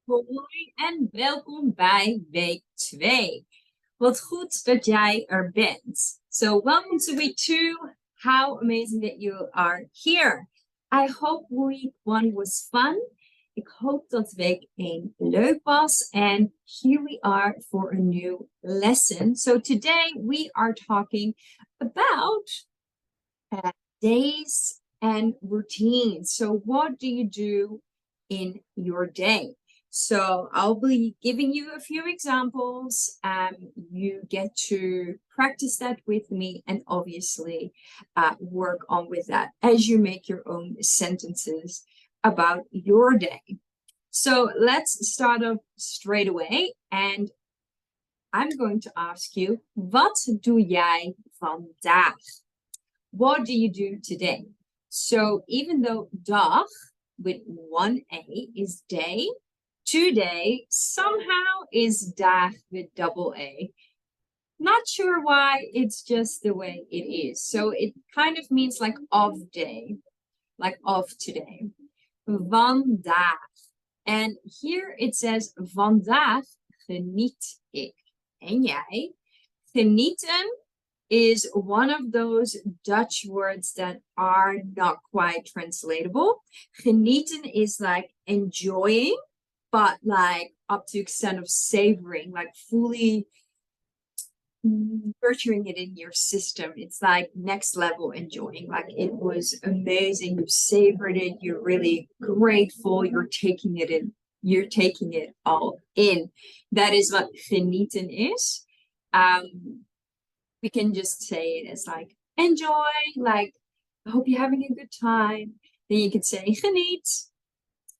Hoi en welkom bij week 2. Wat goed dat jij er bent. So welcome to week 2. How amazing that you are here. I hope week 1 was fun. Ik hoop dat week 1 leuk was. And here we are for a new lesson. So today we are talking about days and routines. So what do you do in your day? So I'll be giving you a few examples. You get to practice that with me and obviously work on with that as you make your own sentences about your day. So let's start off straight away. And I'm going to ask you, wat doe jij vandaag? What do you do today? So even though dag with one A is day, today somehow is dag with double A. Not sure why, it's just the way it is. So it kind of means like of day, like of today. Vandaag. And here it says vandaag geniet ik. En jij? Genieten is one of those Dutch words that are not quite translatable. Genieten is like enjoying, but like up to extent of savoring, like fully nurturing it in your system. It's like next level enjoying. Like it was amazing. You savored it. You're really grateful. You're taking it in. You're taking it all in. That is what genieten is. We can just say it as like enjoy, like I hope you're having a good time. Then you can say geniet.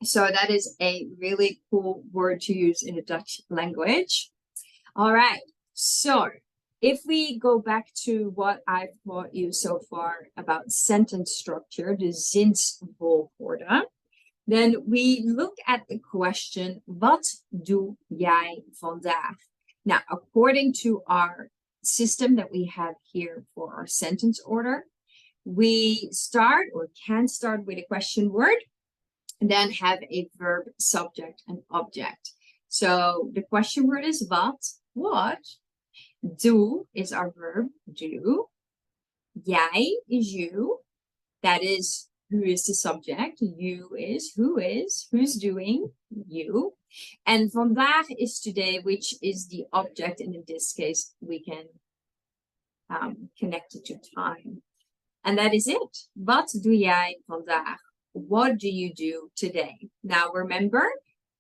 So that is a really cool word to use in the Dutch language. All right. So if we go back to what I've taught you so far about sentence structure, the zinsvolgorde, then we look at the question, wat doe jij vandaag? Now, according to our system that we have here for our sentence order, we start or can start with a question word and then have a verb, subject, and object. So the question word is what? Do is our verb, do. Jij is you. That is who is the subject. You is, who's doing, you. And vandaag is today, which is the object. And in this case, we can connect it to time. And that is it. Wat doe jij vandaag? What do you do today? Now, remember,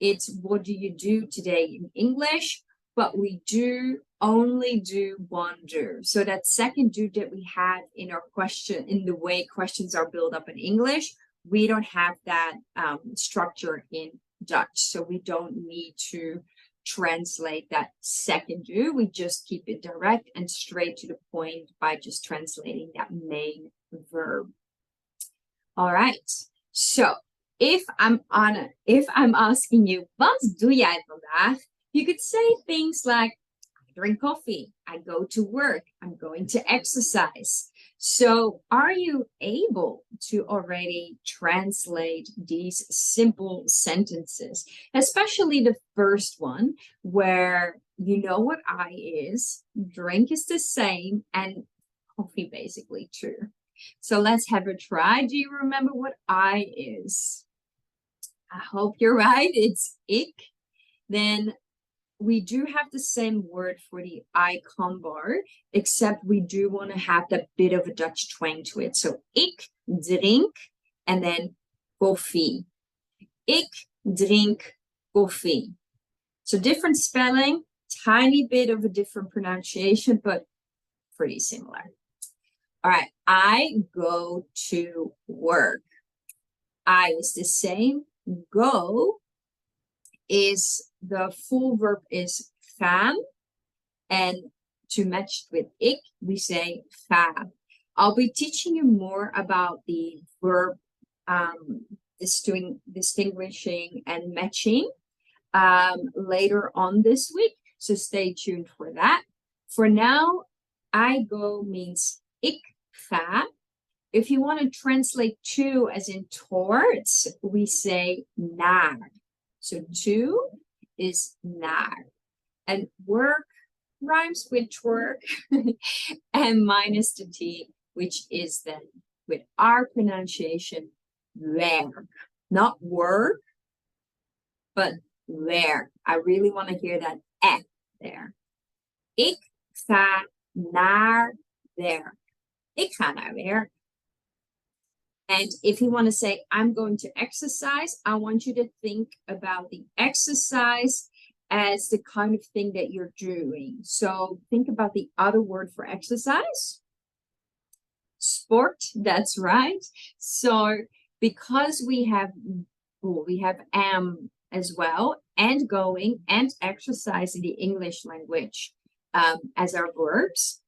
it's what do you do today in English, but we do only do one do. So that second do that we had in our question, in the way questions are built up in English, we don't have that structure in Dutch. So we don't need to translate that second do. We just keep it direct and straight to the point by just translating that main verb. All right. So if I'm asking you, wat doe jij vandaag? You could say things like, I drink coffee, I go to work, I'm going to exercise. So are you able to already translate these simple sentences, especially the first one where you know what I is, drink is the same, and coffee basically too. So let's have a try. Do you remember what I is? I hope you're right. It's ik. Then we do have the same word for the icon bar, except we do want to have that bit of a Dutch twang to it. So ik drink and then koffie. Ik drink koffie. So different spelling, tiny bit of a different pronunciation, but pretty similar. All right, I go to work. I is the same. Go is the full verb is gaan. And to match with ik, we say ga. I'll be teaching you more about the verb distinguishing and matching later on this week. So stay tuned for that. For now, I go means ik ga. If you want to translate to as in towards, we say naar. So to is naar. And work rhymes with twerk and minus the T, which is then with our pronunciation, werk. Not work, but werk. I really want to hear that F there. Ik ga naar werk. Ik ga naar werk. And if you want to say, I'm going to exercise, I want you to think about the exercise as the kind of thing that you're doing. So think about the other word for exercise. Sport, that's right. So because we have am as well, and going and exercise in the English language as our verbs,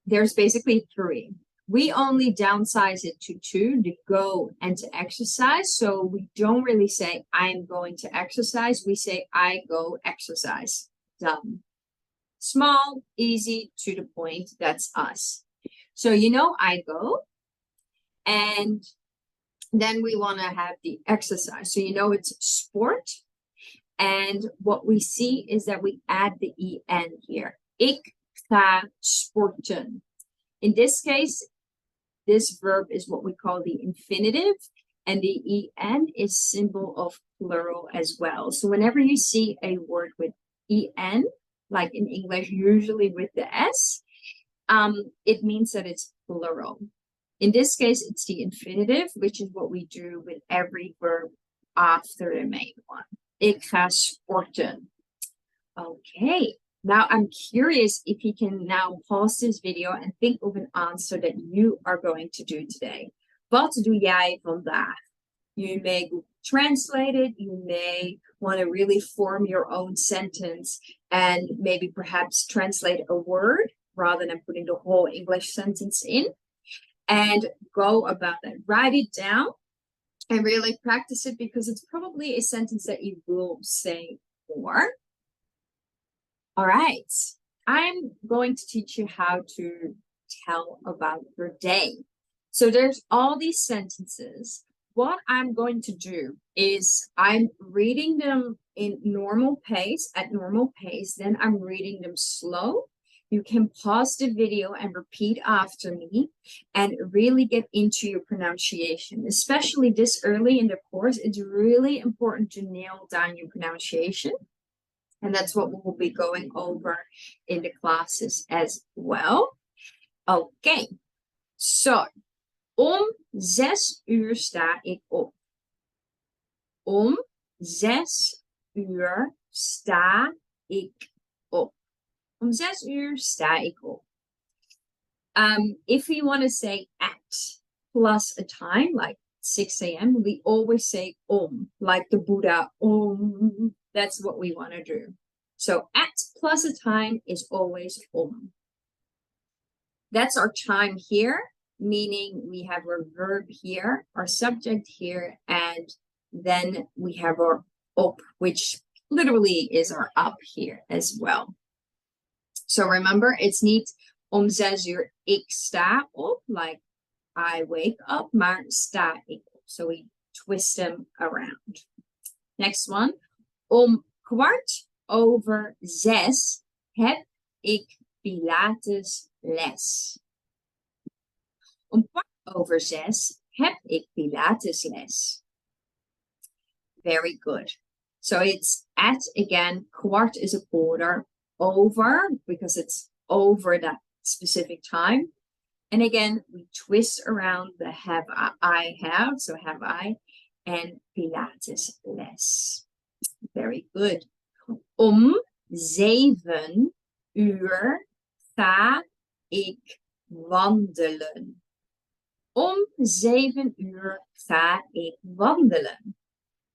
there's basically three. We only downsize it to two, to go and to exercise. So we don't really say, I'm going to exercise. We say, I go exercise. Done. Small, easy, to the point. That's us. So, you know, I go. And then we want to have the exercise. So, you know, it's sport. And what we see is that we add the en here. Ik ga sporten. In this case, this verb is what we call the infinitive, and the en is symbol of plural as well. So whenever you see a word with en, like in English, usually with the s, it means that it's plural. In this case, it's the infinitive, which is what we do with every verb after the main one. Ik ga sporten. Okay. Now I'm curious if you can now pause this video and think of an answer that you are going to do today. Wat doe jij vandaag? You may translate it. You may want to really form your own sentence and maybe perhaps translate a word rather than putting the whole English sentence in. And go about that. Write it down and really practice it because it's probably a sentence that you will say more. All right, I'm going to teach you how to tell about your day. So there's all these sentences. What I'm going to do is I'm reading them in normal pace, at normal pace, then I'm reading them slow. You can pause the video and repeat after me and really get into your pronunciation. Especially this early in the course, it's really important to nail down your pronunciation. And that's what we'll be going over in the classes as well. Okay, so om 6 uur sta ik op. Om 6 uur sta ik op. Om 6 uur sta ik op. If we want to say at plus a time, like 6 a.m., we always say om, like the Buddha, om. That's what we want to do. So at plus a time is always om. That's our time here, meaning we have our verb here, our subject here, and then we have our op, which literally is our up here as well. So remember, it's niet om 6 uur ik sta op, like I wake up, maar sta ik op. So we twist them around. Next one. Om 6:15 heb ik Pilates les. Om 6:15 heb ik Pilates les. Very good. So it's at again, kwart is a quarter, over, because it's over that specific time. And again, we twist around the have I have, so have I, and Pilates les. Very good. Om 7 uur ga ik wandelen. Om 7 uur ga ik wandelen.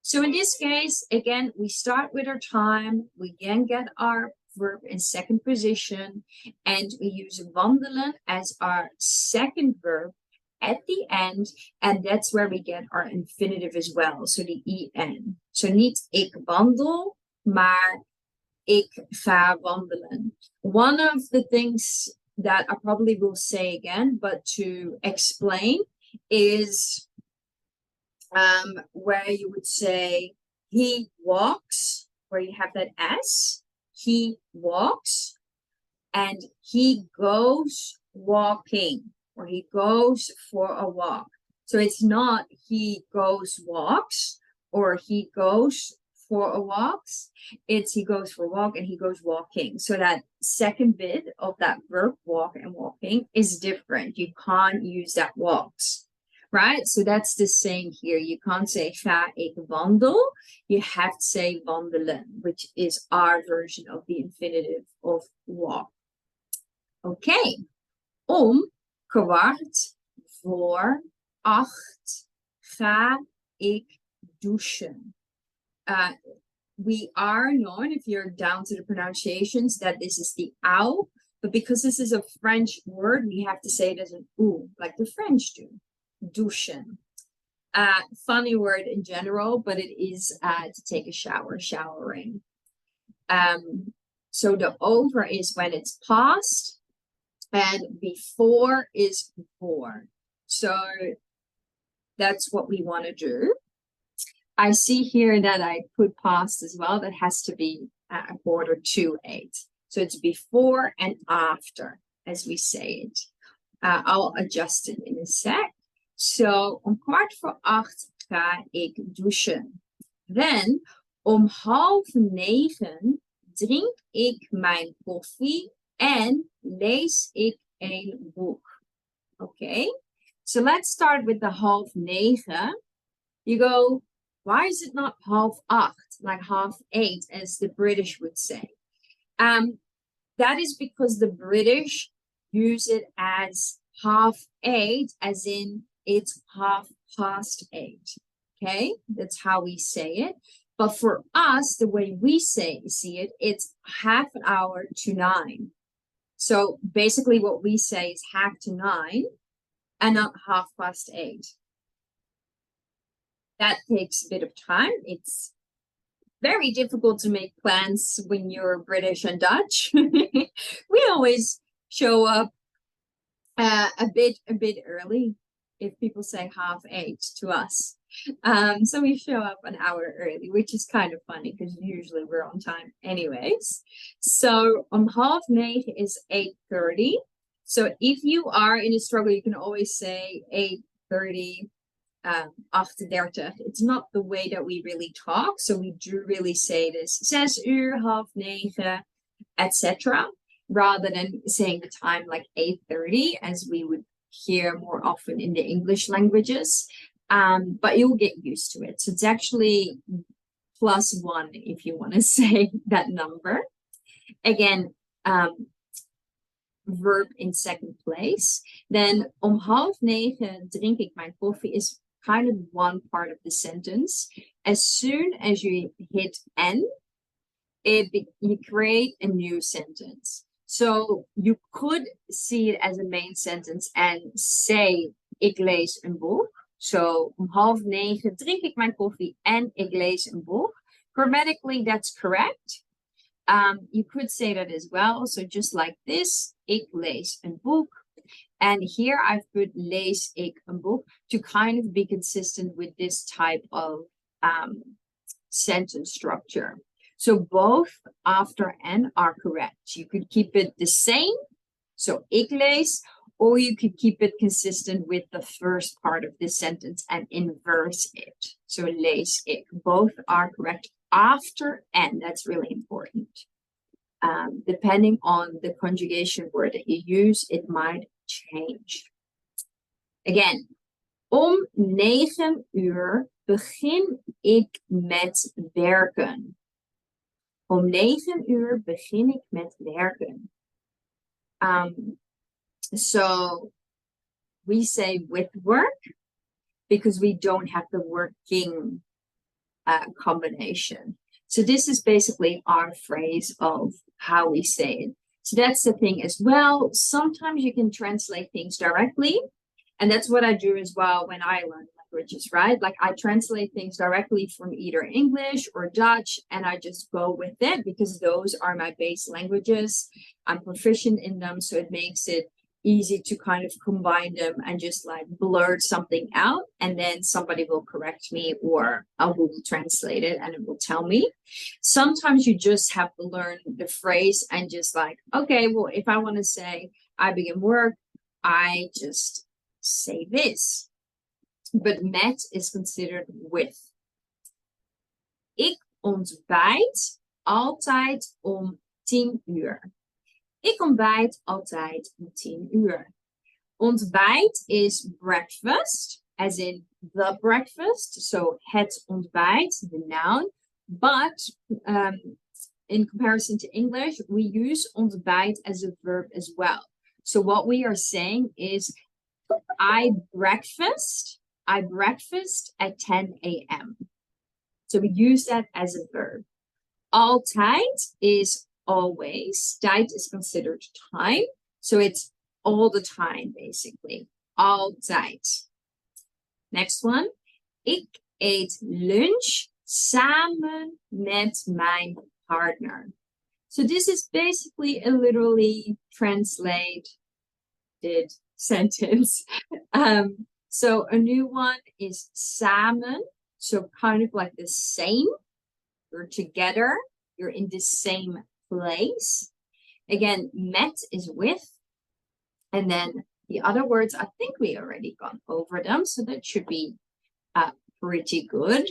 So in this case, again, we start with our time. We again get our verb in second position. And we use wandelen as our second verb at the end. And that's where we get our infinitive as well. So the en. So niet ik wandel, maar ik ga wandelen. One of the things that I probably will say again, but to explain, is where you would say he walks, where you have that S, he walks, and he goes walking, or he goes for a walk. So it's not he goes walks, or he goes for a walks. It's he goes for a walk and he goes walking. So that second bit of that verb, walk and walking, is different. You can't use that walks, right? So that's the same here. You can't say ga ik wandel. You have to say wandelen, which is our version of the infinitive of walk. Okay. Om 8:15 ga ik douchen. We are known, if you're down to the pronunciations, that this is the ow, but because this is a French word, we have to say it as an oo, like the French do. Douchen. Funny word in general, but it is to take a shower, showering. So the over is when it's past, and before is before. So that's what we want to do. I see here that I put past as well. That has to be 7:45. So it's before and after, as we say it. I'll adjust it in a sec. So om 8:15 ga ik douchen. Then om 8:30 drink ik mijn koffie en lees ik een boek. Okay, so let's start with the 8:30. You go, why is it not 7:30, like 7:30, as the British would say? That is because the British use it as 7:30, as in it's 8:30. Okay, that's how we say it. But for us, the way we see it, it's half an hour to 9. So basically what we say is 8:30 and not 8:30. That takes a bit of time. It's very difficult to make plans when you're British and Dutch. We always show up a bit early if people say 7:30 to us. So we show up an hour early, which is kind of funny because usually we're on time anyways. So om 8:30 is 8:30. So if you are in a struggle, you can always say 8:30. 38. It's not the way that we really talk, so we do really say this 6 uur, 8:30, etc., rather than saying the time like 8:30, as we would hear more often in the English languages. But you'll get used to it. So it's actually +1 if you want to say that number. Again, verb in second place. Then om 8:30 drink ik mijn koffie is kind of one part of the sentence. As soon as you hit N, you create a new sentence. So you could see it as a main sentence and say, ik lees een boek. So om 8:30 drink ik mijn koffie en ik lees een boek. Grammatically, that's correct. You could say that as well. So just like this, ik lees een boek. And here I've put lees ik een boek to kind of be consistent with this type of sentence structure. So both after and are correct. You could keep it the same, so ik lees, or you could keep it consistent with the first part of the sentence and inverse it. So lees ik. Both are correct after and. That's really important. Depending on the conjugation word that you use, it might change. Again, om 9 uur begin ik met werken. Om 9 uur begin ik met werken. So we say with work because we don't have the working combination. So this is basically our phrase of how we say it. So that's the thing as well. Sometimes you can translate things directly. And that's what I do as well when I learn languages, right? Like I translate things directly from either English or Dutch, and I just go with it because those are my base languages. I'm proficient in them, so it makes it easy to kind of combine them and just like blurt something out, and then somebody will correct me or I'll Google translate it and it will tell me. Sometimes you just have to learn the phrase and just like, okay, well, if I want to say I begin work, I just say this. But met is considered with. Ik ontbijt altijd om 10 uur. Ik ontbijt altijd om 10 uur. Ontbijt is breakfast, as in the breakfast. So het ontbijt, the noun. But in comparison to English, we use ontbijt as a verb as well. So what we are saying is, I breakfast at 10 a.m. So we use that as a verb. Altijd is always. Tijd is considered time. So it's all the time, basically. Altijd. Next one. Ik eet lunch samen met mijn partner. So this is basically a literally translated sentence. So a new one is samen. So kind of like the same. You're together. You're in the same place. Again, met is with. And then the other words, I think we already gone over them. So that should be pretty good.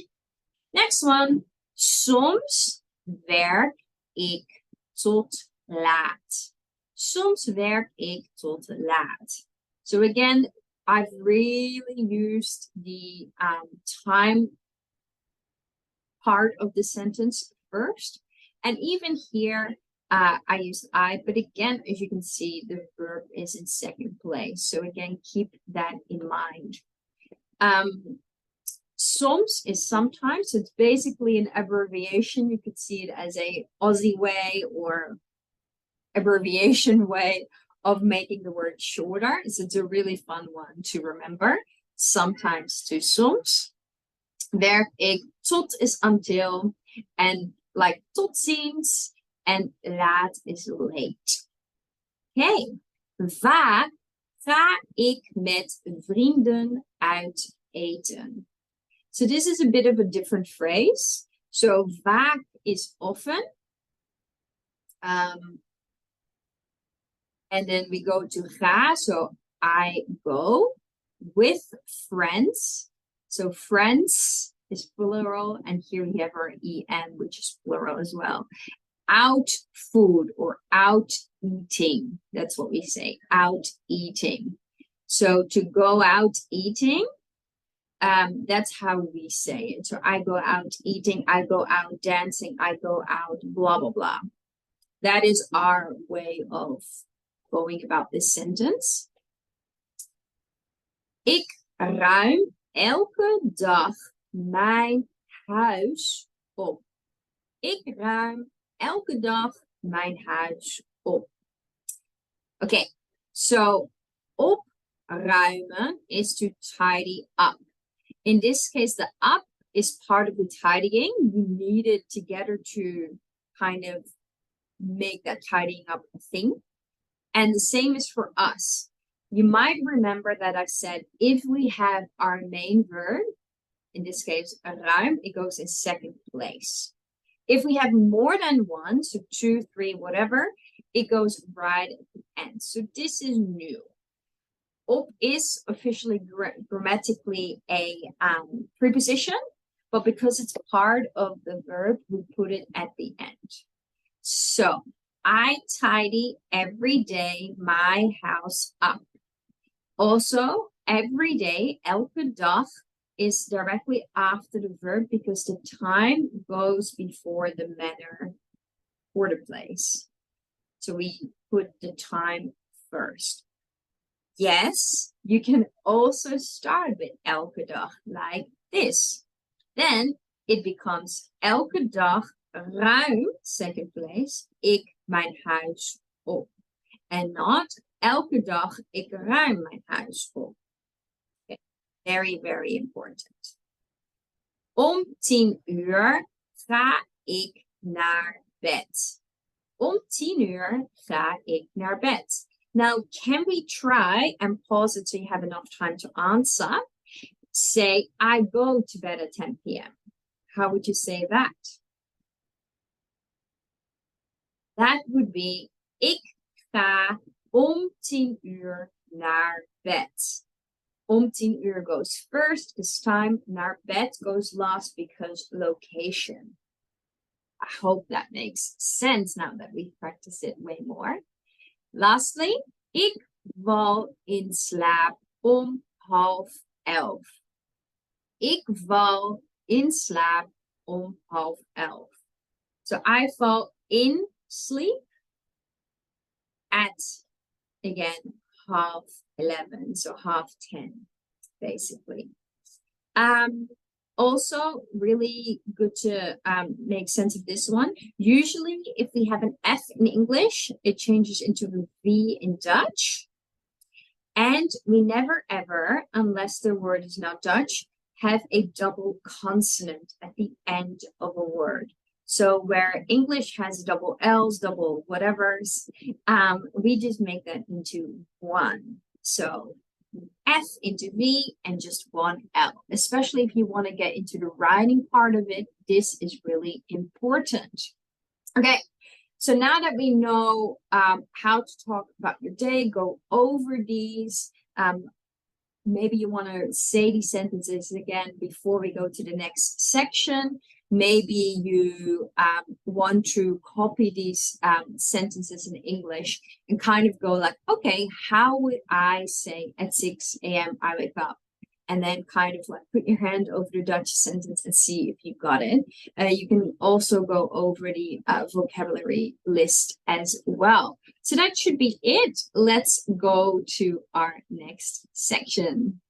Next one. Soms werk ik tot laat. Soms werk ik tot laat. So again, I've really used the time part of the sentence first. And even here, I used I, but again, as you can see, the verb is in second place. So again, keep that in mind. Soms is sometimes, so it's basically an abbreviation. You could see it as a Aussie way or abbreviation way of making the word shorter. So it's a really fun one to remember. Sometimes to soms. Werk ik tot is until, and like tot ziens, and laat is late. Okay. Vaak ga ik met vrienden uit eten. So this is a bit of a different phrase. So vaak is often. And then we go to ga, so I go with friends. So friends is plural, and here we have our en, which is plural as well. Out food or out eating. That's what we say, out eating. So to go out eating, that's how we say it. So I go out eating, I go out dancing, I go out blah, blah, blah. That is our way of going about this sentence. Ik ruim elke dag mijn huis op. Ik ruim elke dag mijn huis op. Okay, so opruimen is to tidy up. In this case, the up is part of the tidying. You need it together to kind of make that tidying up a thing. And the same is for us. You might remember that I said if we have our main verb, in this case, ruim, it goes in second place. If we have more than one, so 2, 3, whatever, it goes right at the end. So this is new. Op is officially grammatically a preposition, but because it's part of the verb, we put it at the end. So I tidy every day my house up. Also, every day, elke dag is directly after the verb because the time goes before the manner or the place. So we put the time first. Yes, you can also start with elke dag like this. Then it becomes elke dag ruim, second place, ik mijn huis op. And not elke dag ik ruim mijn huis op. Okay. Very, very important. Om 10 uur ga ik naar bed. Om 10 uur ga ik naar bed. Now, can we try and pause it so you have enough time to answer? Say, I go to bed at 10 p.m. How would you say that? That would be, ik ga om 10 uur naar bed. Om 10 uur goes first, is time. Naar bed goes last because location. I hope that makes sense now that we've practiced it way more. Lastly, ik val in slaap om 10:30. Ik val in slaap om 10:30. So I fall in sleep at, again, 11:30, so 10:30, basically. Also, really good to make sense of this one. Usually, if we have an F in English, it changes into a V in Dutch. And we never ever, unless the word is not Dutch, have a double consonant at the end of a word. So where English has double L's, double whatevers, we just make that into one. So F into V and just one L, especially if you want to get into the writing part of it. This is really important. Okay, so now that we know how to talk about your day, go over these. Maybe you want to say these sentences again before we go to the next section. Maybe you want to copy these sentences in English and kind of go like, okay, how would I say at 6 a.m. I wake up? And then kind of like put your hand over the Dutch sentence and see if you got it. You can also go over the vocabulary list as well. So that should be it. Let's go to our next section.